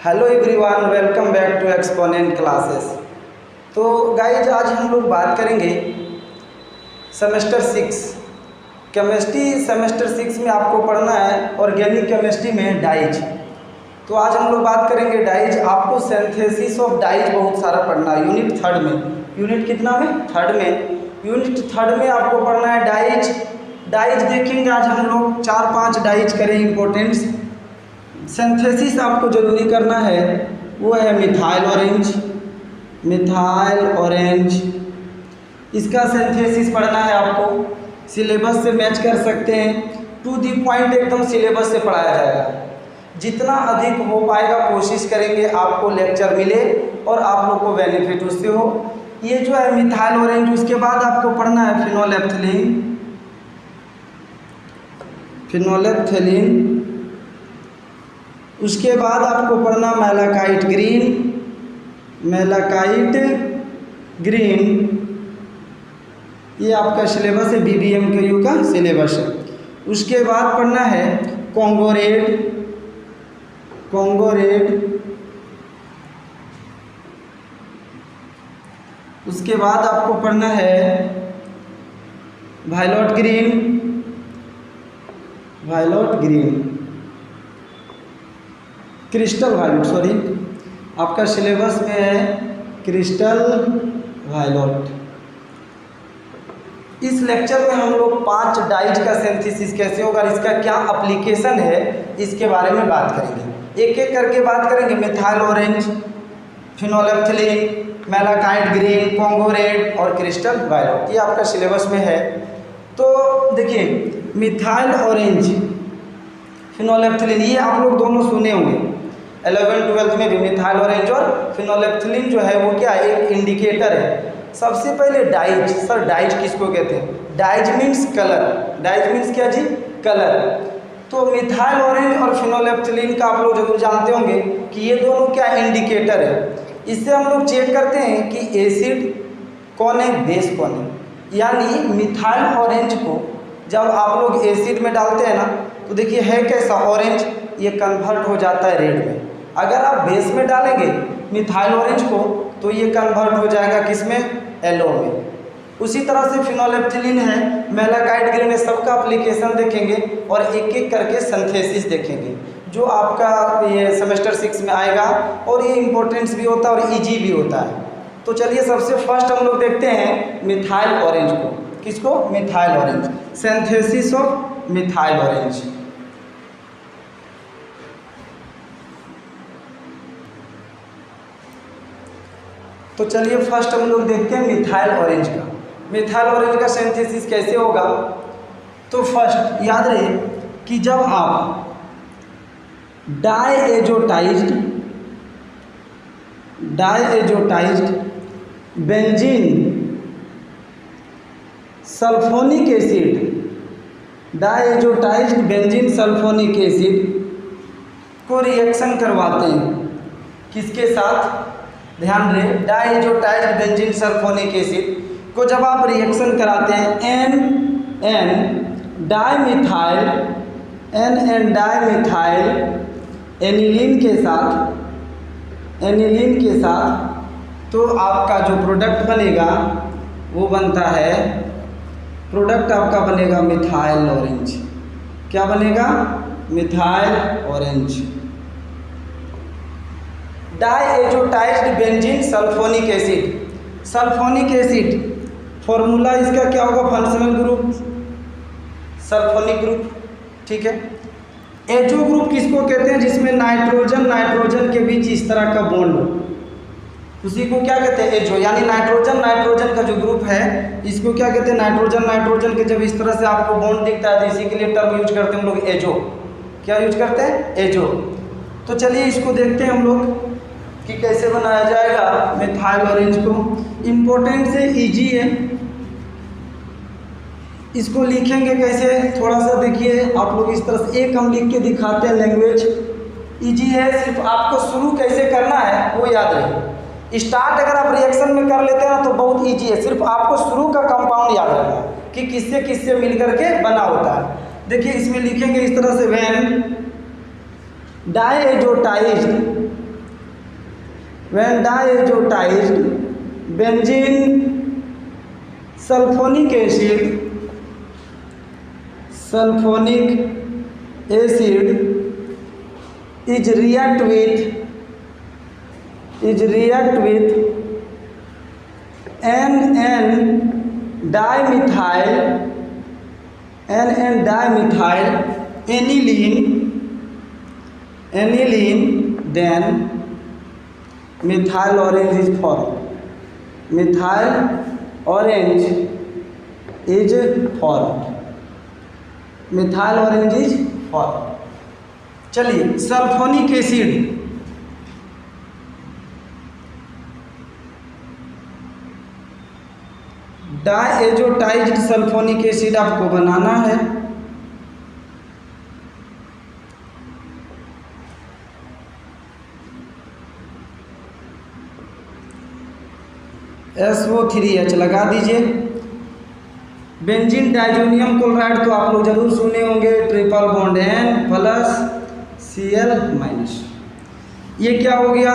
Hello everyone, welcome back to Exponent classes. तो guys आज हम लोग बात करेंगे सेमेस्टर 6 केमिस्ट्री। सेमेस्टर 6 में आपको पढ़ना है ऑर्गेनिक केमिस्ट्री में डाइज। तो आज हम लोग बात करेंगे डाइज। आपको सिंथेसिस ऑफ डाइज बहुत सारा पढ़ना है यूनिट 3 में। यूनिट कितना में? 3 में। यूनिट 3 में आपको पढ़ना है डाइज। डाइज देखेंगे आज हम लोग 4-5 डाइज करें इम्पोर्टेंट्स। सिंथेसिस आपको जरूरी करना है, वो है मिथाइल ऑरेंज। मिथाइल ऑरेंज इसका सिंथेसिस पढ़ना है आपको। सिलेबस से मैच कर सकते हैं, टू दी पॉइंट एकदम सिलेबस से पढ़ाया जाएगा। जितना अधिक हो पाएगा कोशिश करेंगे आपको लेक्चर मिले और आप लोग को बेनिफिट उससे हो। ये जो है मिथाइल ऑरेंज। उसके बाद आपको पढ़ना है फिनोलेप्थिलीन। फिनोलेप्थिलीन उसके बाद आपको पढ़ना मैलाकाइट ग्रीन। मैलाकाइट ग्रीन ये आपका सिलेबस है, BBMKU का सिलेबस है। उसके बाद पढ़ना है कॉन्गो रेड। कॉन्गो रेड उसके बाद आपको पढ़ना है violet green. Violet green crystal violet, sorry आपका सिलेबस में है क्रिस्टल वायलेट। इस लेक्चर में हम लोग 5 डाइज का सिंथेसिस कैसे होगा, इसका क्या एप्लीकेशन है, इसके बारे में बात करेंगे। एक एक करके बात करेंगे। Methyl orange, phenolphthalein, malachite green, Congo red और क्रिस्टल वायलेट, ये आपका सिलेबस में है। तो देखिए मिथाइल ऑरेंज, फिनोलेप्थिलीन ये आप लोग दोनों सुने होंगे 11th-12th में भी। मिथाइल ऑरेंज और फिनोलेप्थिलीन जो है वो क्या है, एक इंडिकेटर है। सबसे पहले डाइज। सर डाइज किसको कहते हैं? Dyes means colour. Dyes means क्या जी? कलर। तो मिथाइल ऑरेंज और फिनोलेप्थिलीन का आप लोग जरूर जानते होंगे कि ये दोनों क्या इंडिकेटर है। इससे हम लोग चेक करते हैं कि एसिड कौन है, बेस कौन है। यानी मिथाइल ऑरेंज को जब आप लोग एसिड में डालते हैं ना, तो देखिए है कैसा ऑरेंज, ये कन्वर्ट हो जाता है रेड में। अगर आप बेस में डालेंगे मिथाइल ऑरेंज को तो ये कन्वर्ट हो जाएगा किसमें? येलो में। उसी तरह से फिनोलेप्थिलीन है, मैलाकाइट ग्रीन है, सबका एप्लीकेशन देखेंगे और एक एक करके सिंथेसिस देखेंगे जो आपका ये सेमेस्टर 6 में आएगा। और ये इम्पोर्टेंस भी होता है और ईजी भी होता है। तो चलिए सबसे फर्स्ट हम लोग देखते हैं मिथाइल ऑरेंज को। किसको? Methyl orange. Synthesis of methyl orange. तो चलिए फर्स्ट हम लोग देखते हैं मिथाइल ऑरेंज का। मिथाइल ऑरेंज का सिंथेसिस कैसे होगा? तो फर्स्ट याद रहे कि जब आप diazotised benzene sulphonic acid, diazotised benzene sulphonic acid को रिएक्शन करवाते हैं। किसके साथ? ध्यान दें, डायएजोटाइज्ड बेंजीन सल्फोनिक एसिड को जब आप रिएक्शन कराते हैं एन डाइमिथाइल एनिलीन के साथ, तो आपका जो प्रोडक्ट बनेगा वो बनता है, प्रोडक्ट आपका बनेगा मिथाइल ऑरेंज। क्या बनेगा? Methyl orange. Diazotised benzene sulphonic acid. Sulphonic acid formula इसका क्या होगा? फंक्शनल ग्रुप सल्फोनिक ग्रुप, ठीक है। एजो ग्रुप किसको कहते हैं? जिसमें नाइट्रोजन के बीच इस तरह का बॉन्ड हो, उसी को क्या कहते हैं? एजो। यानी नाइट्रोजन का जो ग्रुप है इसको क्या कहते हैं? नाइट्रोजन के जब इस तरह से आपको बॉन्ड दिखता है तो इसी के लिए टर्म यूज करते हैं हम लोग, एजो। क्या यूज करते हैं? एजो। तो चलिए इसको देखते हैं हम लोग कि कैसे बनाया जाएगा मिथाइल ऑरेंज को। इम्पोर्टेंट से इजी है, इसको लिखेंगे कैसे थोड़ा सा देखिए आप लोग। इस तरह से एक हम लिख के दिखाते हैं, लैंग्वेज इजी है। सिर्फ आपको शुरू कैसे करना है वो याद रहे। स्टार्ट अगर आप रिएक्शन में कर लेते हैं तो बहुत इजी है। सिर्फ आपको शुरू का कंपाउंड याद रखना है कि किससे किससे मिल करके बना होता है। देखिए इसमें लिखेंगे इस तरह से, when diazotised when diazotised benzene sulphonic acid is react with NN dimethyl aniline, then methyl orange is formed. Methyl orange is formed. चलिए, सल्फोनिक एसिड डायजोटाइज्ड सल्फोनिक एसिड आपको बनाना है। SO3H लगा दीजिए। बेंजीन डाइजोनियम क्लोराइड तो आप लोग जरूर सुने होंगे, triple bond N plus Cl minus. ये क्या हो गया?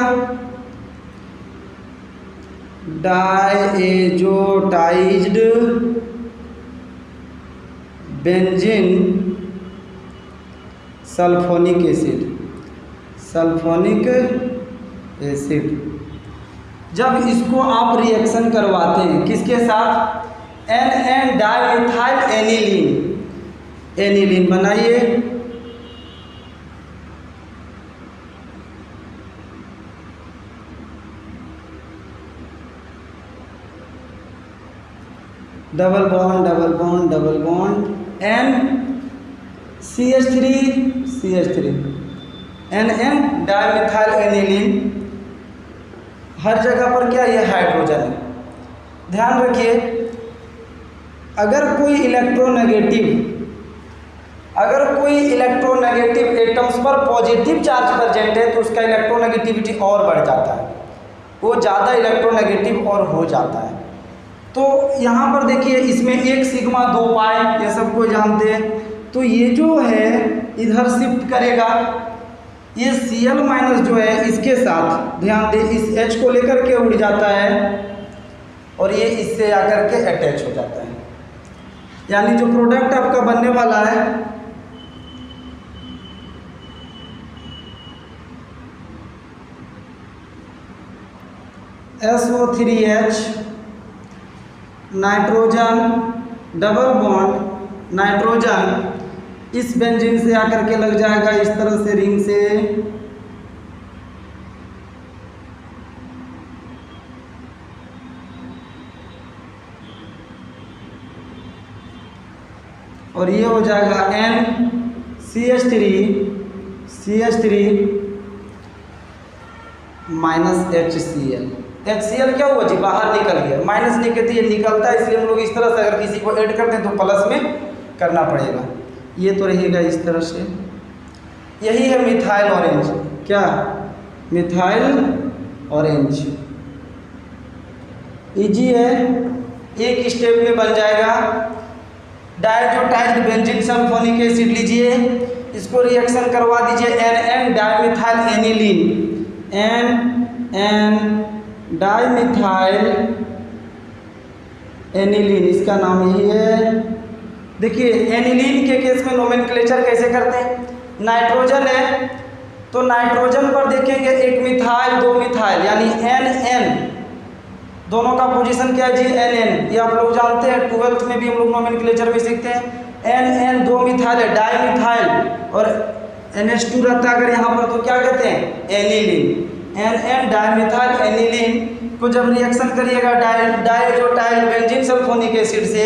Diazotised benzene sulphonic acid. जब इसको आप रिएक्शन करवाते हैं किसके साथ? NN डाइमिथाइल एनिलीन बनाइए। Double bond N CH3 NN dimethyl aniline. हर जगह पर क्या ये हाइड्रोजन है। ध्यान रखिए, अगर कोई इलेक्ट्रोनेगेटिव एटम्स पर पॉजिटिव चार्ज प्रेजेंट है तो उसका इलेक्ट्रोनेगेटिविटी और बढ़ जाता है, वो ज़्यादा इलेक्ट्रोनेगेटिव और हो जाता है। तो यहाँ पर देखिए, इसमें 1 सिग्मा 2 पाई, ये सब कोई जानते हैं। तो ये जो है इधर शिफ्ट करेगा, ये Cl माइनस जो है इसके साथ, ध्यान दें, इस H को लेकर के उड़ जाता है और ये इससे आकर के अटैच हो जाता है। यानी जो प्रोडक्ट आपका बनने वाला है SO3H nitrogen double bond nitrogen इस बेंजीन से आकर के लग जाएगा इस तरह से रिंग से, और ये हो जाएगा NCH3 माइनस HCl क्या हुआ जी? बाहर निकल गया। माइनस निकलती है, निकलता है, इसलिए हम लोग इस तरह से अगर किसी को ऐड करते हैं तो प्लस में करना पड़ेगा। ये तो रहेगा इस तरह से। यही है मिथाइल ऑरेंज। क्या? मिथाइल ऑरेंज इजी है, एक स्टेप में बन जाएगा। डायजोटाइज्ड बेंजीन सल्फोनिक एसिड लीजिए, इसको रिएक्शन करवा दीजिए NN डाइमिथाइल एनिलीन, इसका नाम यही है। देखिए, एनिलीन के केस में नोमेनक्लेचर कैसे करते हैं? नाइट्रोजन है तो नाइट्रोजन पर देखेंगे 1 मिथाइल 2 मिथाइल, यानी NN, दोनों का पोजीशन क्या है जी? NN। ये आप लोग जानते हैं, 12th में भी हम लोग नोमेनक्लेचर में सीखते हैं। NN 2 मिथाइल है, डाइमिथाइल, और NH2 रहता है अगर यहाँ पर तो क्या कहते हैं? एनिलीन। NN डाइमिथाइल एनिलीन को जब रिएक्शन करिएगा डायजोटाइल बेंजीन सल्फोनिक एसिड से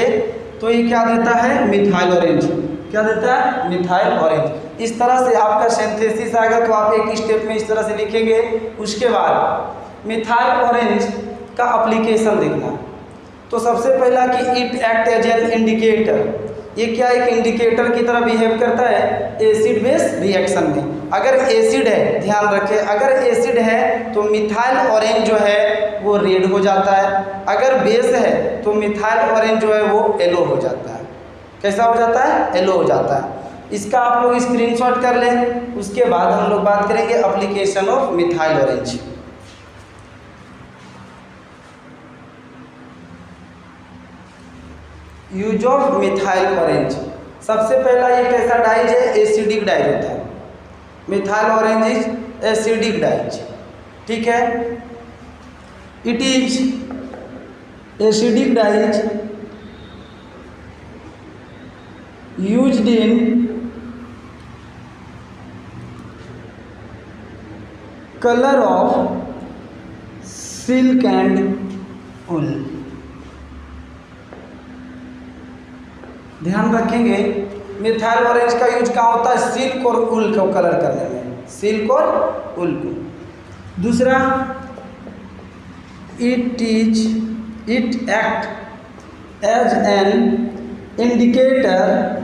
तो ये क्या देता है? Methyl orange. क्या देता है? Methyl orange. इस तरह से आपका सिंथेसिस आएगा तो आप एक स्टेप में इस तरह से लिखेंगे। उसके बाद मिथाइल ऑरेंज का एप्लीकेशन देखना। तो सबसे पहला कि it act as an indicator. ये क्या एक इंडिकेटर की तरह बिहेव करता है एसिड बेस रिएक्शन में। अगर एसिड है, ध्यान रखें, अगर एसिड है तो मिथाइल ऑरेंज जो है वो रेड हो जाता है, अगर बेस है तो मिथाइल ऑरेंज जो है वो येलो हो जाता है। कैसा हो जाता है? येलो हो जाता है। इसका आप लोग स्क्रीनशॉट कर लें। उसके बाद हम लोग बात करेंगे application of methyl orange. Use of methyl orange. सबसे पहला ये कैसा डाइज है? एसिडिक डाइज होता है। Methyl orange is acidic dyes, ठीक है। It is acidic dyes used in colour of silk and wool. ध्यान रखेंगे मिथाइल ऑरेंज का यूज कहाँ होता है? सिल्क और वूल को कलर करने में, सिल्क और वूल को। दूसरा, it act as an indicator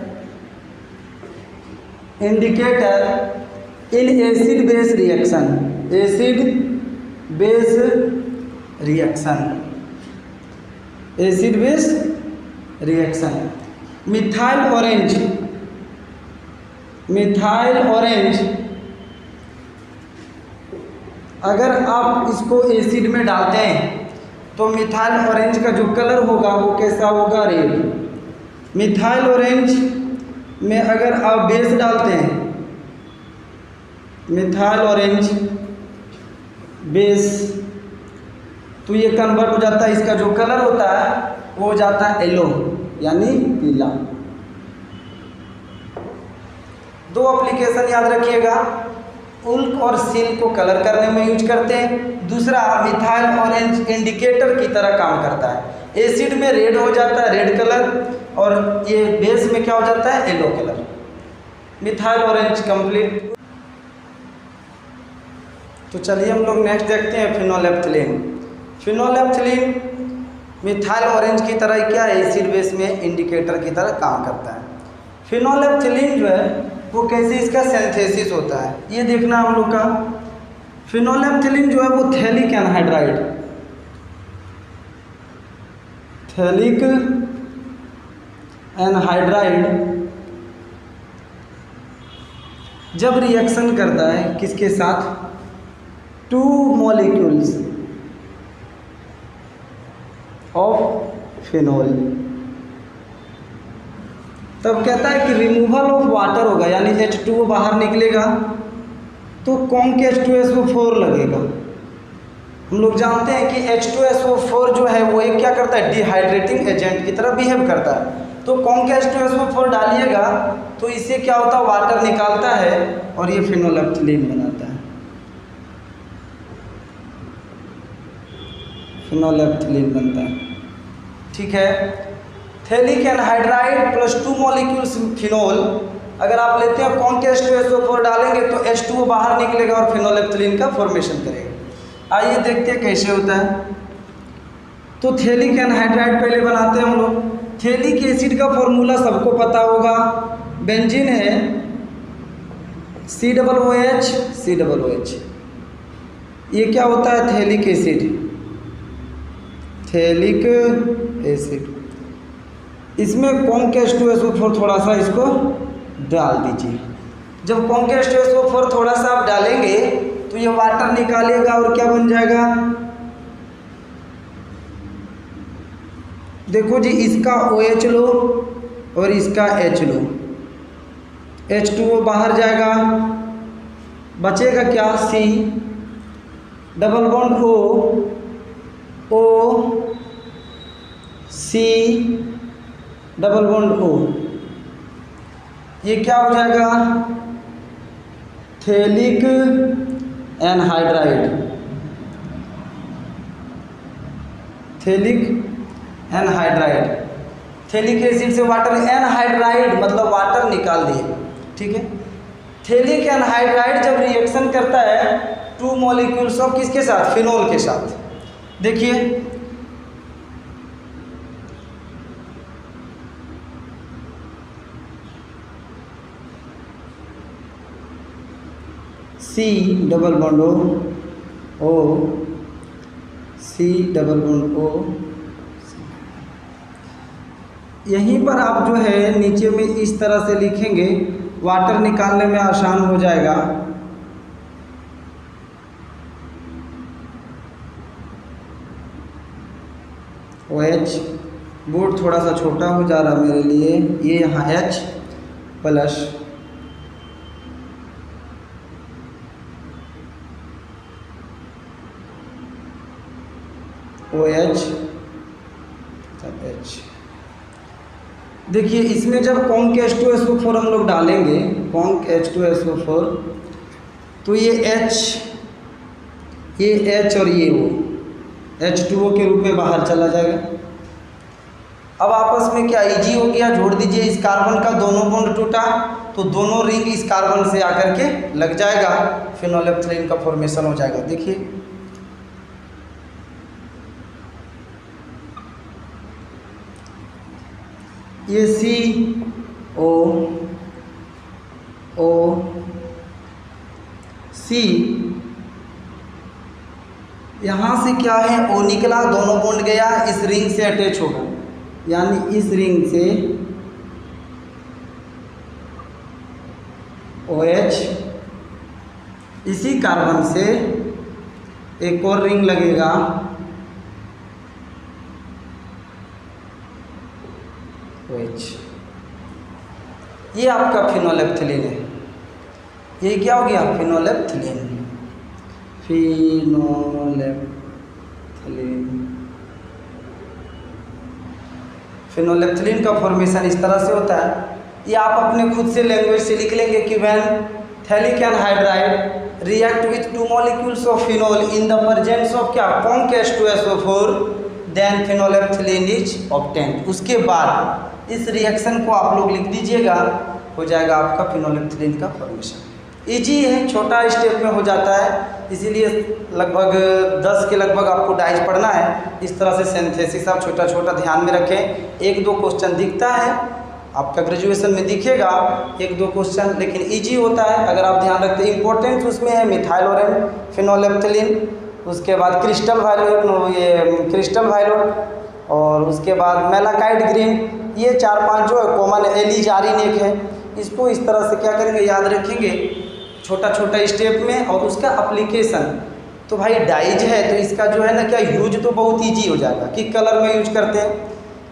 in acid base reaction, acid base reaction, acid base reaction. Methyl orange अगर आप इसको एसिड में डालते हैं तो मिथाइल ऑरेंज का जो कलर होगा वो कैसा होगा? रेड। मिथाइल ऑरेंज में अगर आप बेस डालते हैं, मिथाइल ऑरेंज बेस, तो ये कन्वर्ट हो जाता है, इसका जो कलर होता है वो हो जाता है येलो, यानी पीला। दो एप्लीकेशन याद रखिएगा, वूल और सिल्क को कलर करने में यूज करते हैं। दूसरा, मिथाइल ऑरेंज इंडिकेटर की तरह काम करता है। एसिड में रेड हो जाता है, रेड कलर, और ये बेस में क्या हो जाता है? Yellow colour. Methyl orange complete. तो चलिए हम लोग नेक्स्ट देखते हैं फिनोलेप्थिलीन। फिनोलेप्थिलीन मिथाइल ऑरेंज की तरह क्या है? एसिड बेस में इंडिकेटर की तरह काम करता है। फिनोलेप्थिलीन जो है वो कैसे इसका सिंथेसिस होता है ये देखना हम लोग का। फिनोलेप्थिलीन जो है वो थैलिक एनहाइड्राइड, थैलिक एनहाइड्राइड जब रिएक्शन करता है किसके साथ? टू मॉलिक्यूल्स ऑफ फिनोल, तब कहता है कि रिमूवल ऑफ वाटर होगा, यानी H2O बाहर निकलेगा तो कौन के H2SO4 लगेगा। हम लोग जानते हैं कि H2SO4 जो है वो एक क्या करता है? डिहाइड्रेटिंग एजेंट की तरह बिहेव करता है। तो कौन के H2SO4 डालिएगा तो इससे क्या होता है? वाटर निकालता है और ये फिनोलेप्थिलीन बनाता है, फिनोलेप्थिलीन बनता है, ठीक है। Phthalic anhydride plus 2 molecules phenol, अगर आप लेते हैं कौन के H2SO4 डालेंगे तो H2O बाहर निकलेगा और फिनोलेप्थिलीन का फॉर्मेशन करेगा। आइए देखते हैं कैसे होता है। तो थैलिक एनहाइड्राइड पहले बनाते हैं हम लोग। थैलिक एसिड का फॉर्मूला सबको पता होगा, बेंजीन है COOH। ये क्या होता है? Phthalic acid, phthalic acid. इसमें कौन के H2SO4 थोड़ा सा इसको डाल दीजिए। जब कौन के H2SO4 थोड़ा सा आप डालेंगे तो ये वाटर निकालेगा और क्या बन जाएगा? देखो जी, इसका OH लो और इसका H लो, H2O बाहर जाएगा, बचेगा क्या? C, double bond O, C, double bond O, ये क्या हो जाएगा? Phthalic anhydride, phthalic anhydride. Phthalic acid से वाटर, एनहाइड्राइड मतलब वाटर निकाल दिए, ठीक है। थैलिक एनहाइड्राइड जब रिएक्शन करता है 2 मॉलिक्यूल्स ऑफ किसके साथ? फिनोल के साथ। देखिए C double bond O, C double bond O। यहीं पर आप जो है नीचे में इस तरह से लिखेंगे, वाटर निकालने में आसान हो जाएगा। OH बोर्ड थोड़ा सा छोटा हो जा रहा मेरे लिए। ये यहाँ H प्लस OH तब H। देखिए इसमें जब कॉन्क H2SO4 हम लोग डालेंगे, कॉन्क H2SO4, तो ये H, ये H और ये O H2O के रूप में बाहर चला जाएगा। अब आपस में क्या इजी हो गया, जोड़ दीजिए इस कार्बन का, दोनों बॉन्ड टूटा तो दोनों रिंग इस कार्बन से आकर के लग जाएगा, फिनोलेफ्थलीन का फॉर्मेशन हो जाएगा। देखिए ये COOC, यहाँ से क्या है O निकला, दोनों बॉन्ड गया, इस रिंग से अटैच होगा, यानी इस रिंग से OH, इसी कार्बन से एक और रिंग लगेगा OH। ये आपका फिनोलेफ्थलीन है। ये क्या हो गया, फिनोलेफ्थलीन। फिनोलेफ्थलीन का फॉर्मेशन इस तरह से होता है। ये आप अपने खुद से लैंग्वेज से लिख लेंगे कि when phthalic anhydride react with 2 molecules of phenol in the presence of क्या, conc H2SO4, then phenolphthalein is obtained. उसके बाद इस रिएक्शन को आप लोग लिख दीजिएगा, हो जाएगा आपका फिनोलेफ्थलीन का फॉर्मेशन। इजी है, छोटा स्टेप में हो जाता है, इसीलिए लगभग 10 के लगभग आपको डाइज पढ़ना है। इस तरह से सिंथेसिस आप छोटा छोटा ध्यान में रखें। 1-2 क्वेश्चन दिखता है आपका ग्रेजुएशन में, दिखेगा 1-2 क्वेश्चन, लेकिन इजी होता है अगर आप ध्यान रखते हैं। इंपॉर्टेंट उसमें है मिथाइल ऑरेंज, फिनोलेफ्थलीन, उसके बाद क्रिस्टल वायलेट, और उसके बाद मेलाकाइट ग्रीन। ये 4-5 जो है कॉमन एलिजारिनेक है। इसको इस तरह से क्या करेंगे, याद रखेंगे छोटा छोटा स्टेप में, और उसका एप्लीकेशन तो भाई डाइज है तो इसका जो है ना क्या यूज तो बहुत इजी हो जाएगा कि कलर में यूज करते हैं,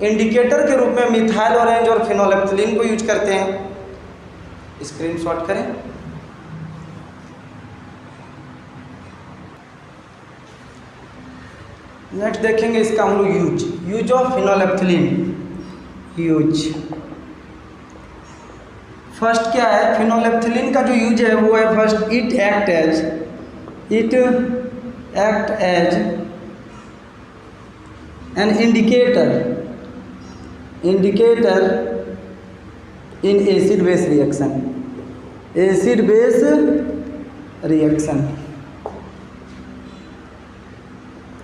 इंडिकेटर के रूप में मिथाइल ऑरेंज और फिनोलेफ्थलीन को यूज करते हैं। स्क्रीनशॉट करें। नेक्स्ट देखेंगे इसका हम लोग use of phenolphthalein. Use first क्या है, फिनोलेफ्थलीन का जो यूज है वो है first, it act as an indicator in acid base reaction.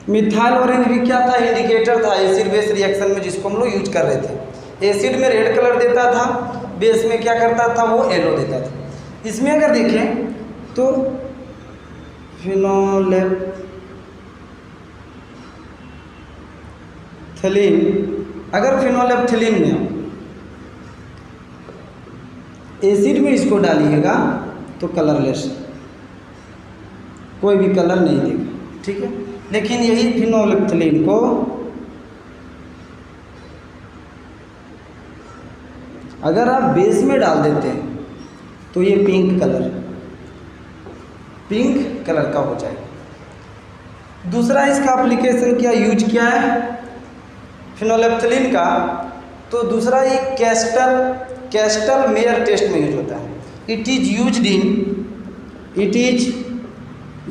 Methyl orange भी क्या था, इंडिकेटर था एसिड बेस रिएक्शन में, जिसको हम लोग यूज कर रहे थे। एसिड में रेड कलर देता था, बेस में क्या करता था वो येलो देता था। इसमें अगर देखें तो अगर फिनोलेफ्थलीन में एसिड में इसको डालिएगा तो कलरलेस, कोई भी कलर नहीं देगा, ठीक है। लेकिन यही फिनोलेफ्थलीन को अगर आप बेस में डाल देते हैं तो ये पिंक कलर का हो जाएगा। दूसरा इसका एप्लीकेशन क्या, यूज क्या है फिनोलेफ्थलीन का, तो दूसरा ये कैस्टल मेयर टेस्ट में यूज होता है। It is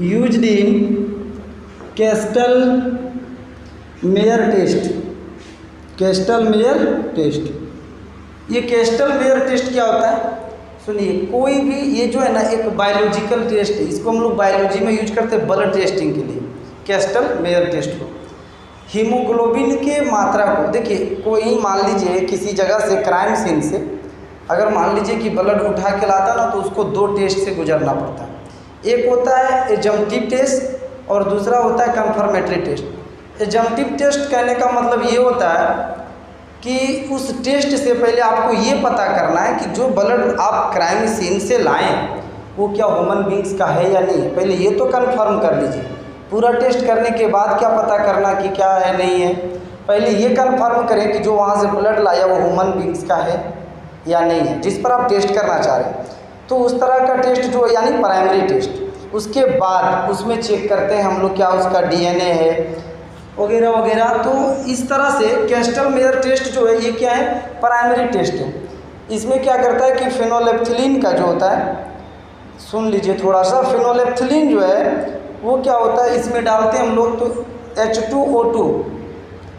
used in Kastle Meyer test. ये कैस्टल मेयर टेस्ट क्या होता है, सुनिए, कोई भी ये जो है ना एक बायोलॉजिकल टेस्ट है, इसको हम लोग बायोलॉजी में यूज करते हैं ब्लड टेस्टिंग के लिए। कैस्टल मेयर टेस्ट को हीमोग्लोबिन के मात्रा को, देखिए कोई मान लीजिए किसी जगह से क्राइम सीन से अगर मान लीजिए कि ब्लड उठा के लाता ना, तो उसको 2 टेस्ट से गुजरना पड़ता है। एक होता है एजम्पटिव टेस्ट और दूसरा होता है कंफर्मेटरी टेस्ट। एजम्पटिव टेस्ट कहने का मतलब ये होता है कि उस टेस्ट से पहले आपको ये पता करना है कि जो ब्लड आप क्राइम सीन से लाएं वो क्या ह्यूमन बींग्स का है या नहीं, पहले ये तो कंफर्म कर लीजिए। पूरा टेस्ट करने के बाद क्या पता करना कि क्या है नहीं है। पहले ये कंफर्म करें कि जो वहाँ से ब्लड लाया वो ह्यूमन बींग्स का है या नहीं है, जिस पर आप टेस्ट करना चाह रहे हैं। तो उस तरह का टेस्ट जो यानी प्राइमरी टेस्ट, उसके बाद उसमें चेक करते हैं हम लोग क्या उसका डीएनए है वगैरह वगैरह। तो इस तरह से कैस्टल मेयर टेस्ट जो है ये क्या है, प्राइमरी टेस्ट है। इसमें क्या करता है कि फेनोलेप्थिलीन का जो होता है, सुन लीजिए थोड़ा सा, फेनोलेप्थिलीन जो है वो क्या होता है, इसमें डालते हैं हम लोग तो H2O2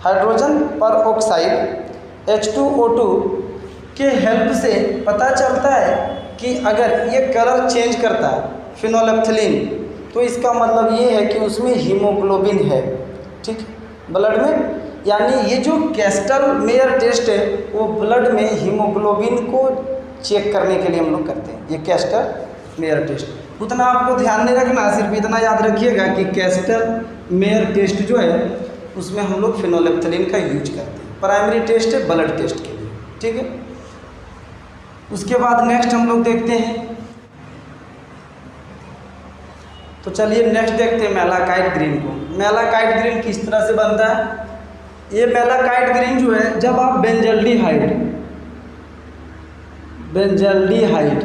हाइड्रोजन पर ऑक्साइड H2O2 के हेल्प से पता चलता है कि अगर ये कलर चेंज करता है फेनोलेप्थिलीन, तो इसका मतलब ये है कि उसमें हीमोग्लोबिन है, ठीक, ब्लड में। यानी ये जो कैस्टल मेयर टेस्ट है वो ब्लड में हीमोग्लोबिन को चेक करने के लिए हम लोग करते हैं, ये कैस्टल मेयर टेस्ट। उतना आपको ध्यान नहीं रखना, सिर्फ इतना याद रखिएगा कि कैस्टल मेयर टेस्ट जो है उसमें हम लोग फेनोलेप्थिलीन का यूज करते हैं। प्राइमरी टेस्ट है ब्लड टेस्ट के लिए, ठीक है। उसके बाद नेक्स्ट हम लोग देखते हैं, तो चलिए नेक्स्ट देखते हैं मेलाकाइट ग्रीन को। मेलाकाइट ग्रीन किस तरह से बनता है? ये मेलाकाइट ग्रीन जो है, जब आप बेंजल्डिहाइड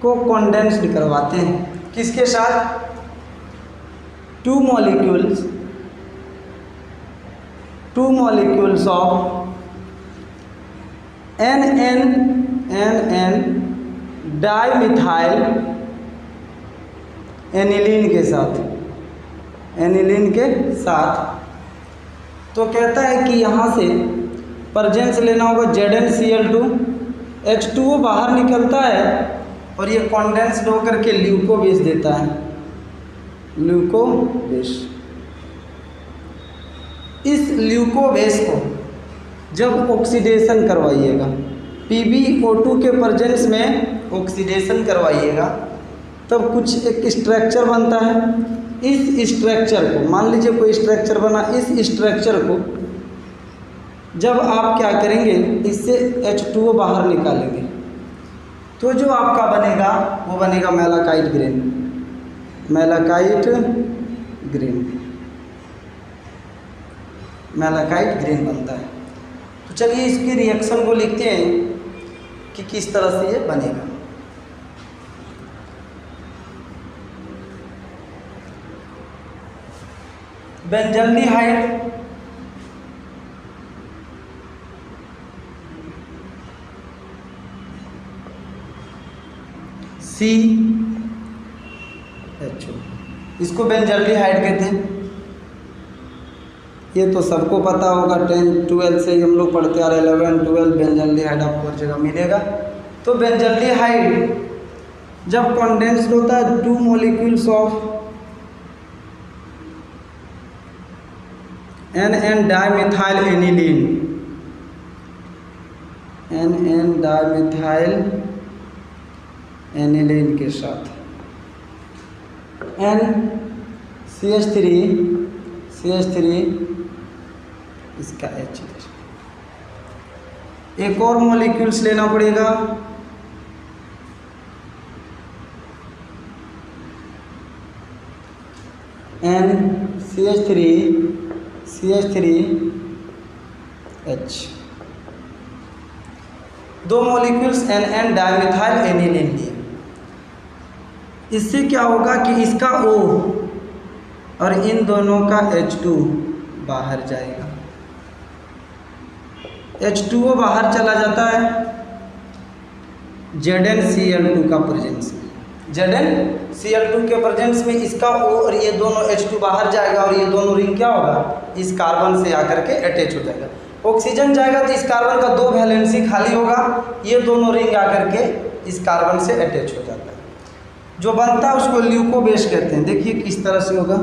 को कंडेंस्ड करवाते हैं, किसके साथ? 2 molecules of NN dimethyl aniline के साथ, तो कहता है कि यहाँ से प्रेजेंस लेना होगा ZnCl2, H2O बाहर निकलता है और ये कॉन्डेंस्ड होकर के ल्यूकोबेस देता है, ल्यूकोबेस। इस ल्यूकोबेस को जब ऑक्सीडेशन करवाइएगा, PbO2 के प्रेजेंस में ऑक्सीडेशन करवाइएगा, तब कुछ एक स्ट्रक्चर बनता है। इस स्ट्रक्चर को, मान लीजिए कोई स्ट्रक्चर बना, इस स्ट्रक्चर को जब आप क्या करेंगे, इससे H2O बाहर निकालेंगे, तो जो आपका बनेगा वो बनेगा मेलाकाइट ग्रीन। मेलाकाइट ग्रीन बनता है। तो चलिए इसकी रिएक्शन को लिखते हैं कि किस तरह से ये बनेगा। बेंजल्डिहाइड CHO, इसको बेंजल्डिहाइड कहते हैं। ये तो सबको पता होगा, 10-12 से ही हम लोग पढ़ते आ रहे, 11-12 बेंजल्डिहाइड आपको हर जगह मिलेगा। तो बेंजल्डिहाइड जब कंडेंस्ड होता है 2 molecules of NN dimethyl aniline के साथ NCH3 इसका H, एक और मॉलिक्यूल्स लेना पड़ेगा, NCH3H, 2 molecules NN dimethyl aniline लिए। इससे क्या होगा कि इसका O और इन दोनों का H2 बाहर जाएगा, H2O बाहर चला जाता है ZnCl2 का प्रेजेंस में। ZnCl2 के प्रेजेंस में इसका O और ये दोनों H2 बाहर जाएगा और ये दोनों रिंग क्या होगा, इस कार्बन से आकर के अटैच हो जाएगा। ऑक्सीजन जाएगा तो इस कार्बन का 2 वैलेंसी खाली होगा, ये दोनों रिंग आकर के इस कार्बन से अटैच हो जाता है। जो बनता है उसको ल्यूकोबेस कहते हैं। देखिए किस तरह से होगा,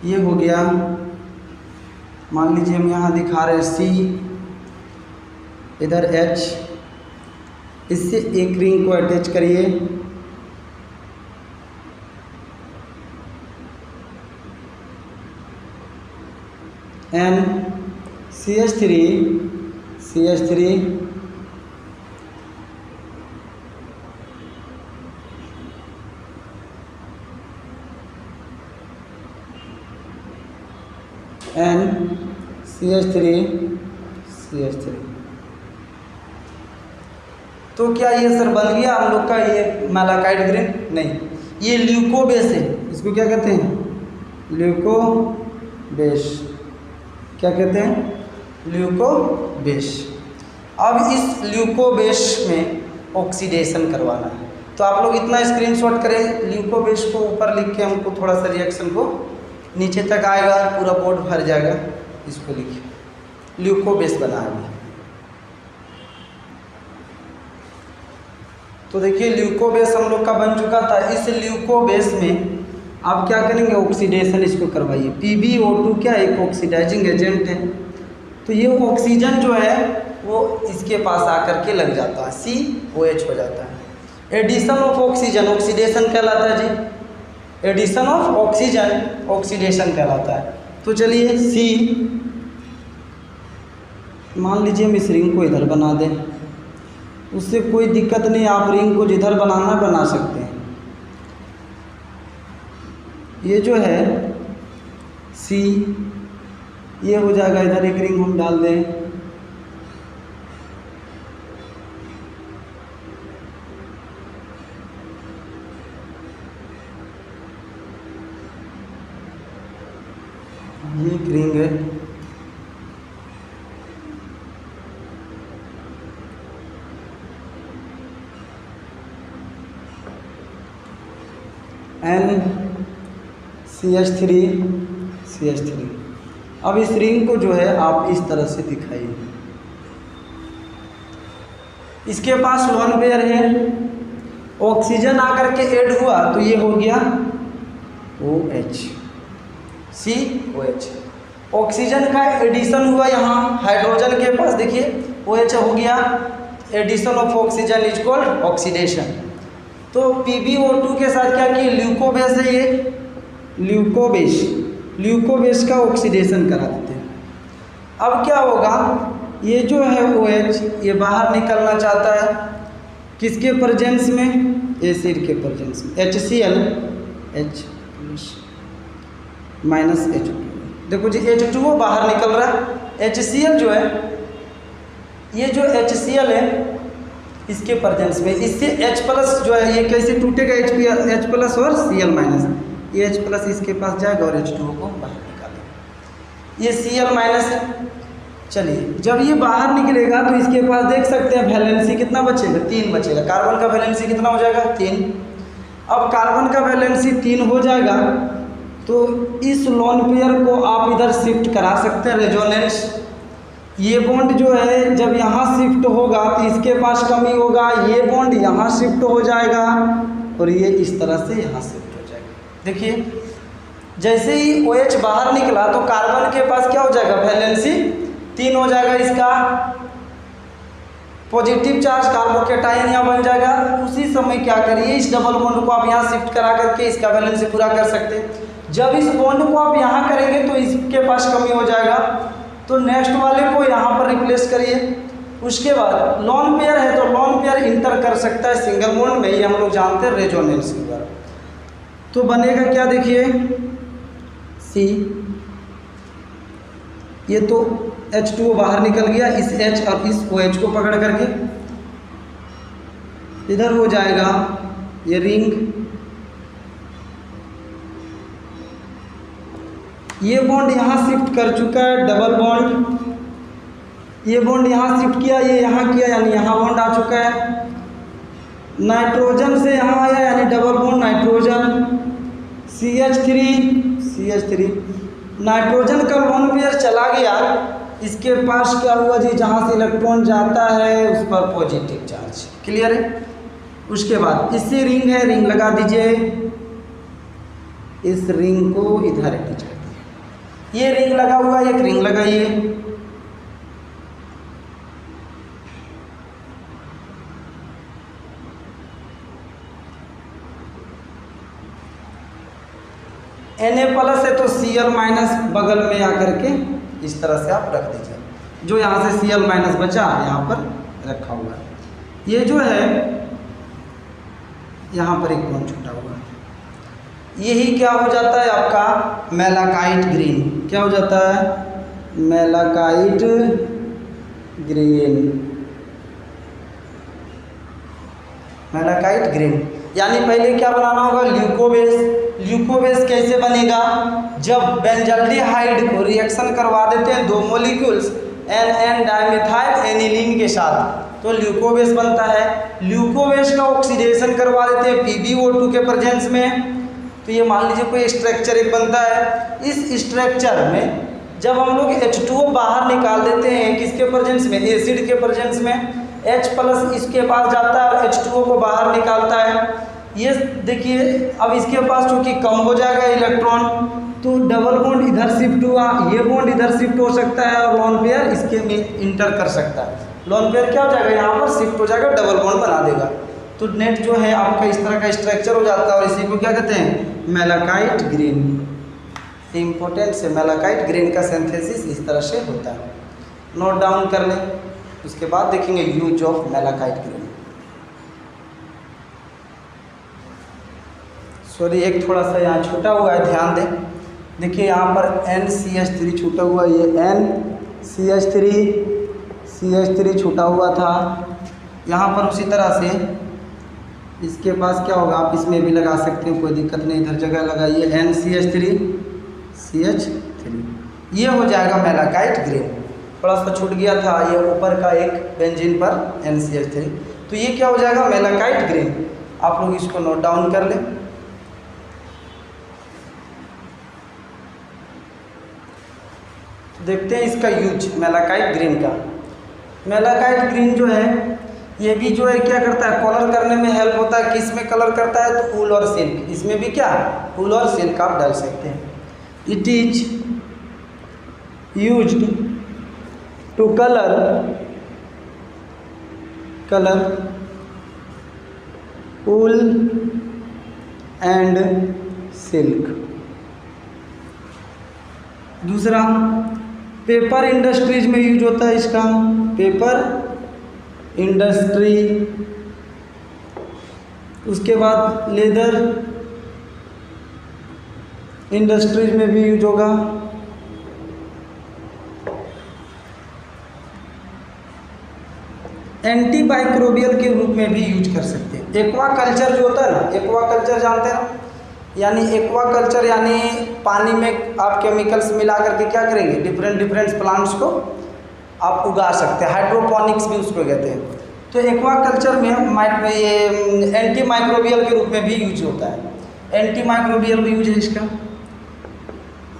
ये हो गया, मान लीजिए हम यहाँ दिखा रहे हैं C, इधर H, इससे एक रिंग को अटैच करिए, CH3 NCH3CH3। तो क्या ये सर बन गया हम लोग का ये मैलाकाइट ग्रीन? नहीं, ये ल्यूकोबेस है। इसको क्या कहते हैं? ल्यूकोबेस। क्या कहते हैं? ल्यूकोबेस। अब इस ल्यूकोबेस में ऑक्सीडेशन करवाना है, तो आप लोग इतना स्क्रीनशॉट करें, ल्यूकोबेस को ऊपर लिख के हमको थोड़ा सा रिएक्शन को नीचे तक आएगा, पूरा बोर्ड भर जाएगा। इसको लिखिए, ल्यूकोबेस बना है। तो देखिए ल्यूकोबेस हम लोग का बन चुका था। इस ल्यूकोबेस में आप क्या करेंगे? ऑक्सीडेशन इसको करवाइए। PbO2 क्या एक ऑक्सीडाइजिंग एजेंट है, तो ये ऑक्सीजन जो है वो इसके पास आकर के लग जाता है, COH हो जाता है। एडिशन ऑफ ऑक्सीजन ऑक्सीडेशन कहलाता है जी। एडिशन ऑफ ऑक्सीजन ऑक्सीडेशन कहलाता है। तो चलिए C, मान लीजिए हम इस रिंग को इधर बना दें, उससे कोई दिक्कत नहीं, आप रिंग को जिधर बनाना बना सकते हैं। ये जो है C, ये हो जाएगा, इधर एक रिंग हम डाल दें, ये एक रिंग है। NCH3CH3। अब इस रिंग को जो है आप इस तरह से दिखाइए। इसके पास लोन पेयर है, ऑक्सीजन आकर के ऐड हुआ तो ये हो गया OH, COH। ऑक्सीजन का एडिशन हुआ यहाँ हाइड्रोजन के पास, देखिए OH हो गया, addition of oxygen is called oxidation. तो PbO2 के साथ क्या किए? ल्यूकोबेस है ये, ल्यूकोबेस का ऑक्सीडेशन करा देते हैं। अब क्या होगा? ये जो है OH ये बाहर निकलना चाहता है, किसके प्रेजेंस में? एसिड के प्रेजेंस में। HCl H minus H2। देखो जी H2O बाहर निकल रहा है। HCl जो है, ये जो HCl है इसके प्रेजेंस में, इससे H प्लस जो है ये कैसे टूटेगा? H प्लस और Cl माइनस, ये H प्लस इसके पास जाएगा और H2O को बाहर निकालेगा। ये Cl माइनस है। चलिए जब ये बाहर निकलेगा तो इसके पास देख सकते हैं वैलेंसी कितना बचेगा? 3 बचेगा। कार्बन का वैलेंसी कितना हो जाएगा? 3। अब कार्बन का वैलेंसी 3 हो जाएगा तो इस लोन पेयर को आप इधर शिफ्ट करा सकते हैं, रेजोनेंस। ये बॉन्ड जो है जब यहाँ शिफ्ट होगा तो इसके पास कमी होगा, ये बॉन्ड यहाँ शिफ्ट हो जाएगा और ये इस तरह से यहाँ शिफ्ट हो जाएगा। देखिए जैसे ही OH बाहर निकला तो कार्बन के पास क्या हो जाएगा? वैलेंसी 3 हो जाएगा, इसका पॉजिटिव चार्ज कार्बोकेटाइन यहाँ बन जाएगा। उसी समय क्या करिए, इस डबल बॉन्ड को आप यहाँ शिफ्ट करा करके इसका वैलेंसी पूरा कर सकते हैं। जब इस बॉन्ड को आप यहाँ करेंगे तो इसके पास कमी हो जाएगा, तो नेक्स्ट वाले को यहाँ पर रिप्लेस करिए। उसके बाद लॉन पेयर है तो लॉन पेयर इंटर कर सकता है सिंगल बॉन्ड में, ये हम लोग जानते हैं रेजोनेंस के द्वारा। तो बनेगा क्या? देखिए C, ये तो H2O बाहर निकल गया, इस H और इस OH को पकड़ करके इधर हो जाएगा ये रिंग। ये बॉन्ड यहाँ शिफ्ट कर चुका है, डबल बॉन्ड। ये बॉन्ड यहाँ शिफ्ट किया, ये यहाँ किया, यानी यहाँ बॉन्ड आ चुका है। नाइट्रोजन से यहाँ आया यानी double bond nitrogen, CH3 nitrogen का लोन पेयर चला गया, इसके पास क्या हुआ जी? जहाँ से इलेक्ट्रॉन जाता है उस पर पॉजिटिव चार्ज। क्लियर है? उसके बाद इससे रिंग है, रिंग लगा दीजिए, इस रिंग को इधर कीजिए। ये रिंग लगा हुआ, एक रिंग लगाइए। Na+ है तो Cl- बगल में आकर के इस तरह से आप रख दीजिए। जो यहाँ से Cl- बचा यहाँ पर रखा हुआ है। ये जो है यहाँ पर एक बॉन्ड छूटा हुआ है। यही क्या हो जाता है आपका मैलाकाइट ग्रीन। क्या हो जाता है मैलाकाइट ग्रीन, मैलाकाइट ग्रीन। यानी पहले क्या बनाना होगा ल्यूकोबेस। ल्यूकोबेस कैसे बनेगा, जब बेंजल्डिहाइड को रिएक्शन करवा देते हैं दो मॉलिक्यूल्स एन डाइमेथाइल एनिलीन के साथ तो ल्यूकोबेस बनता है। ल्यूकोबेस का ऑक्सीडेशन करवा देते हैं PbO2 के प्रेजेंस में, तो ये मान लीजिए कोई स्ट्रक्चर एक बनता है। इस स्ट्रक्चर में जब हम लोग H2O बाहर निकाल देते हैं किसके प्रेजेंस में, एसिड के प्रेजेंस में, H+ इसके पास जाता है और H2O को बाहर निकालता है। ये देखिए अब इसके पास चूँकि कम हो जाएगा इलेक्ट्रॉन तो डबल बॉन्ड इधर शिफ्ट हुआ, ये बॉन्ड इधर शिफ्ट हो सकता है और लोन पेयर इसके में इंटर कर सकता है। लोन पेयर क्या हो जाएगा यहाँ पर शिफ्ट हो जाएगा, डबल बॉन्ड बना देगा। तो नेट जो है आपका इस तरह का स्ट्रक्चर हो जाता है और इसी को क्या कहते हैं मैलाकाइट ग्रीन। इम्पोर्टेंट से मैलाकाइट ग्रीन का सिंथेसिस इस तरह से होता है, नोट डाउन कर लें। उसके बाद देखेंगे use of malachite green. Sorry एक थोड़ा सा यहाँ छूटा हुआ है, ध्यान दें। देखिए यहाँ पर NCH3 छूटा हुआ, ये NCH3 छूटा हुआ था। यहाँ पर उसी तरह से इसके पास क्या होगा, आप इसमें भी लगा सकते हैं, कोई दिक्कत नहीं, इधर जगह लगाइए NCH3 ये हो जाएगा मैलाकाइट ग्रीन। थोड़ा सा छूट गया था ये ऊपर का एक बेंजीन पर NCH3, तो ये क्या हो जाएगा मैलाकाइट ग्रीन। आप लोग इसको नोट डाउन कर लें। देखते हैं इसका यूज मैलाकाइट ग्रीन का। मैलाकाइट ग्रीन जो है ये भी जो है क्या करता है, कलर करने में हेल्प होता है। किस में कलर करता है तो वूल और सिल्क, इसमें भी क्या वूल और सिल्क आप डाल सकते हैं। It is used to colour wool and silk. दूसरा पेपर इंडस्ट्रीज में यूज होता है इसका, पेपर इंडस्ट्री। उसके बाद लेदर इंडस्ट्रीज में भी यूज होगा। एंटीमाइक्रोबियल के रूप में भी यूज कर सकते हैं। एक्वा कल्चर जो होता है ना, एक्वा कल्चर जानते हैं ना, यानी एक्वा कल्चर यानी पानी में आप केमिकल्स मिला करके क्या करेंगे, डिफरेंट प्लांट्स को आप उगा सकते हैं। हाइड्रोपोनिक्स भी उसको कहते हैं। तो एक्वा कल्चर में ये एंटी माइक्रोबियल के रूप में भी यूज होता है। एंटी माइक्रोबियल भी यूज है इसका।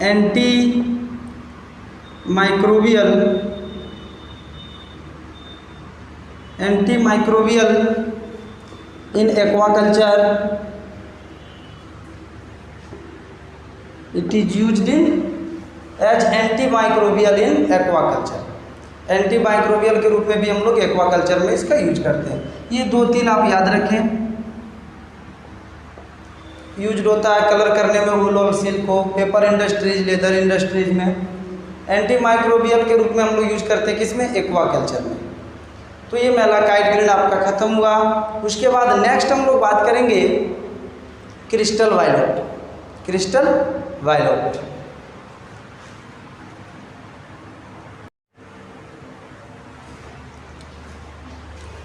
Antimicrobial in aquaculture, it is used in as antimicrobial in aquaculture. Antimicrobial के रूप में भी हम लोग एक्वा कल्चर में इसका यूज करते हैं। ये 2-3 आप याद रखें। यूज होता है कलर करने में वूल और सिल्क को, पेपर इंडस्ट्रीज, लेदर इंडस्ट्रीज में। एंटी माइक्रोबियल के रूप में हम लोग यूज करते हैं किसमें, एक्वा कल्चर में। तो ये मैलाकाइट ग्रीन आपका खत्म हुआ। उसके बाद नेक्स्ट हम लोग बात करेंगे क्रिस्टल वायलेट। क्रिस्टल वायलेट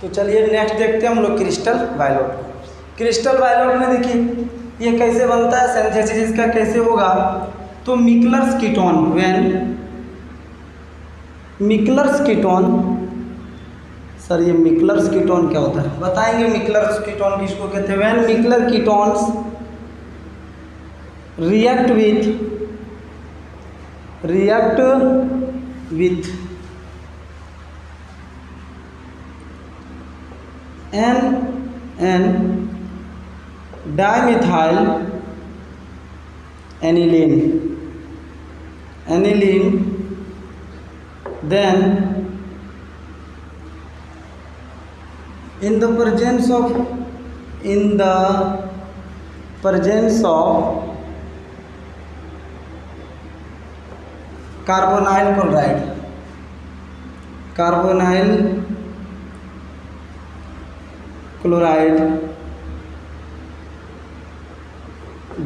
तो चलिए नेक्स्ट देखते हैं हम लोग क्रिस्टल वायलेट। क्रिस्टल वायलेट में देखिए ये कैसे बनता है, सिंथेसिस इसका कैसे होगा। तो मिकलर्स कीटोन, व्हेन मिकलर्स कीटोन, सर ये मिकलर्स कीटोन क्या होता है बताएंगे। मिकलर्स कीटोन किसको कहते हैं, when Michler ketones react with n dimethyl aniline, then in the presence of carbonyl chloride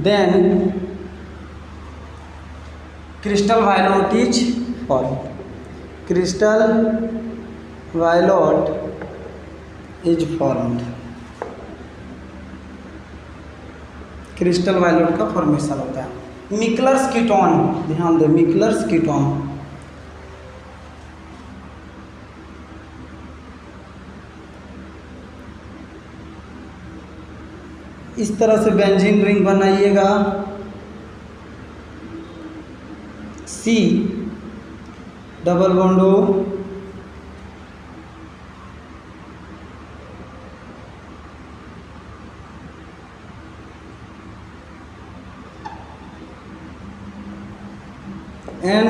then crystal violet is form. Crystal violet is formed. Crystal violet का formation होता है। मिकलर्स कीटोन, ध्यान दें, मिकलर्स कीटोन इस तरह से बेंजीन रिंग बनाइएगा। C double bond O, N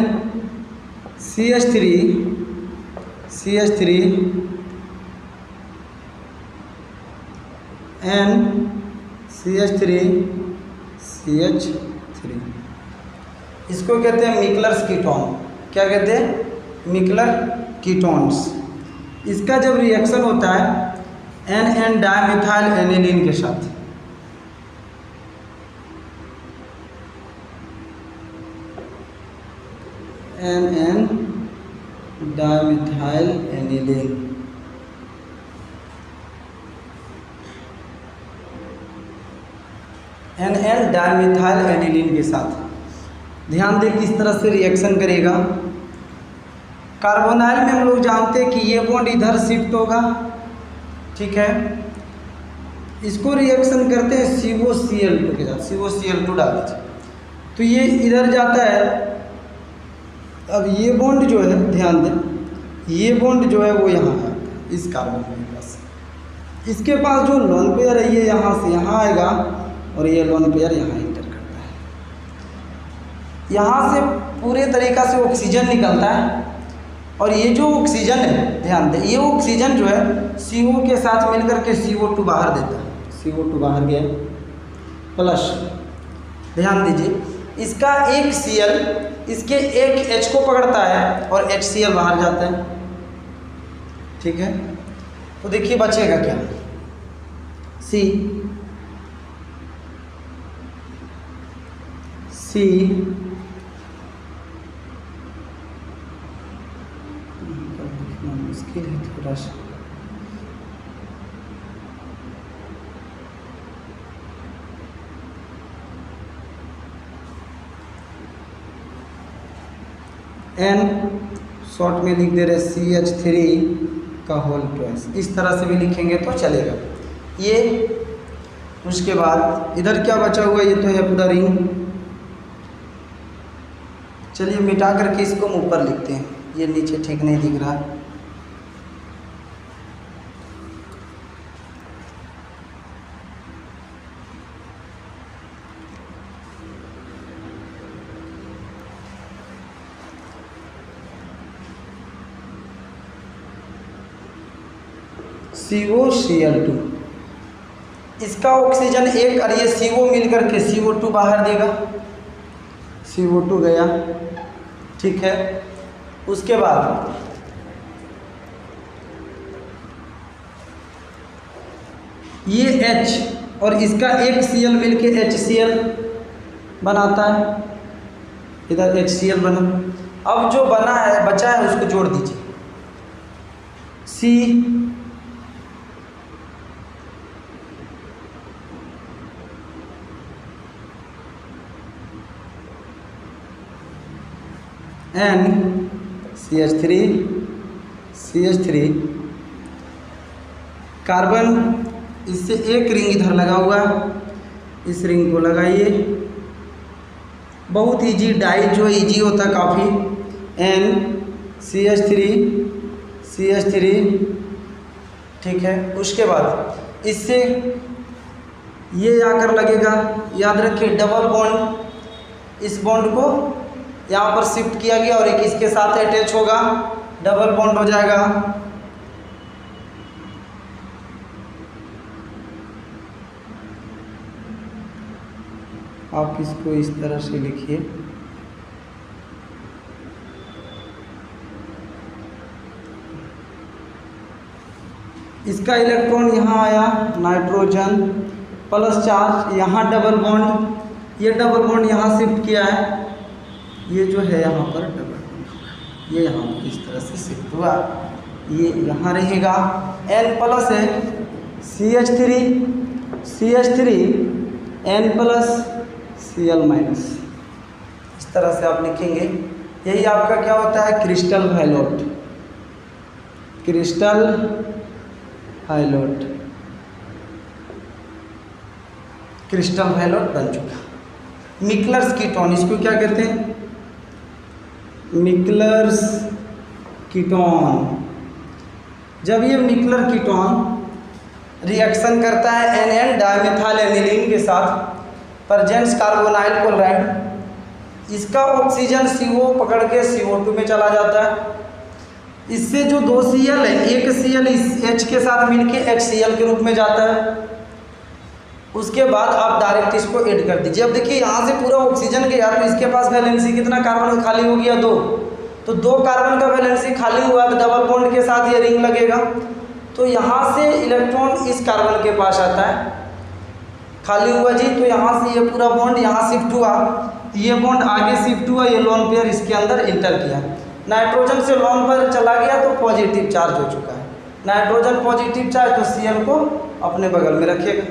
CH3 N CH3 इसको कहते हैं मिकलर्स कीटोन। क्या कहते हैं? Michler ketones. इसका जब रिएक्शन होता है NN डायमिथाइल एनिलीन के साथ, NN dimethyl aniline, NN dimethyl aniline के साथ, ध्यान दें किस तरह से रिएक्शन करेगा। कार्बोनाइल में हम लोग जानते हैं कि ये बॉन्ड इधर शिफ्ट होगा, ठीक है। इसको रिएक्शन करते हैं COCl2 के साथ, COCl2 डाल दीजिए तो ये इधर जाता है। अब ये बॉन्ड जो है, ध्यान दें, ये बॉन्ड जो है वो यहाँ है इस कार्बन के पास। इसके पास जो लोन पेयर है ये यहाँ से यहाँ आएगा और ये लोन पेयर यहाँ इंटर करता है। यहाँ से पूरे तरीक़ा से ऑक्सीजन निकलता है और ये जो ऑक्सीजन है, ध्यान दें, ये ऑक्सीजन जो है CO के साथ मिलकर के CO2 बाहर देता है। CO2 बाहर गया प्लस, ध्यान दीजिए, इसका एक Cl इसके एक H को पकड़ता है और HCl बाहर जाता है, ठीक है। तो देखिए बचेगा क्या, C मुश्किल है थोड़ा सा, N शॉर्ट में लिख दे रहे CH3 का होल ट्वाइस, इस तरह से भी लिखेंगे तो चलेगा ये। उसके बाद इधर क्या बचा हुआ, ये तो है पूरा रिंग। चलिए मिटा करके इसको हम ऊपर लिखते हैं, ये नीचे ठीक नहीं दिख रहा। COCl2, इसका ऑक्सीजन एक और ये CO मिलकर के CO2 बाहर देगा, CO2 गया, ठीक है। उसके बाद ये H और इसका एक Cl मिलके HCl बनाता है, इधर HCl बना। अब जो बना है, बचा है, उसको जोड़ दीजिए। C N CH3 कार्बन, इससे एक रिंग इधर लगा हुआ है, इस रिंग को लगाइए। बहुत इजी, डाई जो इजी होता है काफ़ी। N CH3 ठीक है। उसके बाद इससे ये आकर लगेगा, याद रखिए डबल बॉन्ड, इस बॉन्ड को यहाँ पर शिफ्ट किया गया और एक इसके साथ अटैच होगा, डबल बॉन्ड हो जाएगा। आप इसको इस तरह से लिखिए, इसका इलेक्ट्रॉन यहाँ आया, नाइट्रोजन प्लस चार्ज, यहाँ डबल बॉन्ड, ये डबल बॉन्ड यहाँ शिफ्ट किया है, ये जो है यहाँ पर डबल बॉन्ड, ये यहाँ पर इस तरह से शिफ्ट हुआ, ये यहाँ रहेगा। N प्लस है CH3 N plus Cl minus, इस तरह से आप लिखेंगे। यही आपका क्या होता है, क्रिस्टल हाइलोट, क्रिस्टल हाइलोट, क्रिस्टल हाइलोट बन चुका। मिकलर्स कीटोन, इसको क्या कहते हैं, मिकलर्स कीटोन। जब ये मिकलर कीटोन रिएक्शन करता है NN डाइमेथाइल एनिलीन के साथ, प्रेजेंट्स कार्बोनाइल क्लोराइड, इसका ऑक्सीजन CO पकड़ के CO2 में चला जाता है। इससे जो 2 Cl है, एक Cl इस H के साथ मिलके HCl के रूप में जाता है। उसके बाद आप डायरेक्ट इसको ऐड कर दीजिए। अब देखिए यहाँ से पूरा ऑक्सीजन गया तो इसके पास वैलेंसी कितना कार्बन खाली हो गया, 2। तो 2 कार्बन का वैलेंसी खाली हुआ तो डबल बॉन्ड के साथ ये रिंग लगेगा, तो यहाँ से इलेक्ट्रॉन इस कार्बन के पास आता है, खाली हुआ जी, तो यहाँ से ये पूरा बॉन्ड यहाँ शिफ्ट हुआ, ये बॉन्ड आगे शिफ्ट हुआ, ये लोन पेयर इसके अंदर इंटर किया, नाइट्रोजन से लोन पेयर चला गया तो पॉजिटिव चार्ज हो चुका है। नाइट्रोजन पॉजिटिव चार्ज, तो Cl को अपने बगल में रखेगा,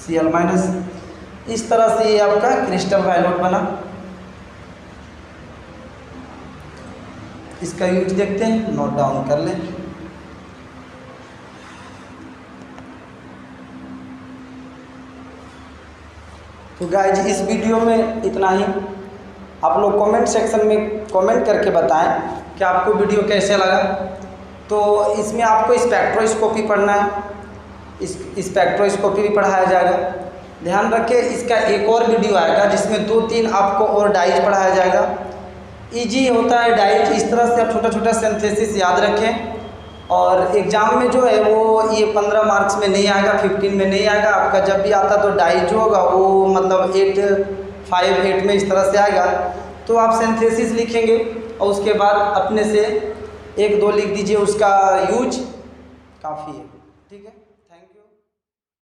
Cl माइनस। इस तरह से ये आपका क्रिस्टल हाइलोट बना। इसका यूज देखते हैं, नोट डाउन कर लें। तो गाइज इस वीडियो में इतना ही। आप लोग कमेंट सेक्शन में कमेंट करके बताएं कि आपको वीडियो कैसे लगा। तो इसमें आपको स्पेक्ट्रोस्कोपी पढ़ना है, इस स्पेक्ट्रोस्कोपी भी पढ़ाया जाएगा। ध्यान रखें, इसका एक और वीडियो आएगा जिसमें 2-3 आपको और डाइज पढ़ाया जाएगा। इजी होता है डाइज, इस तरह से आप छोटा छोटा सिंथेसिस याद रखें। और एग्ज़ाम में जो है वो ये 15 मार्क्स में नहीं आएगा, 15 में नहीं आएगा आपका। जब भी आता तो डाइज जो होगा वो मतलब 8 में इस तरह से आएगा। तो आप सिंथेसिस लिखेंगे और उसके बाद अपने से 1-2 लिख दीजिए, उसका यूज काफ़ी है, ठीक है।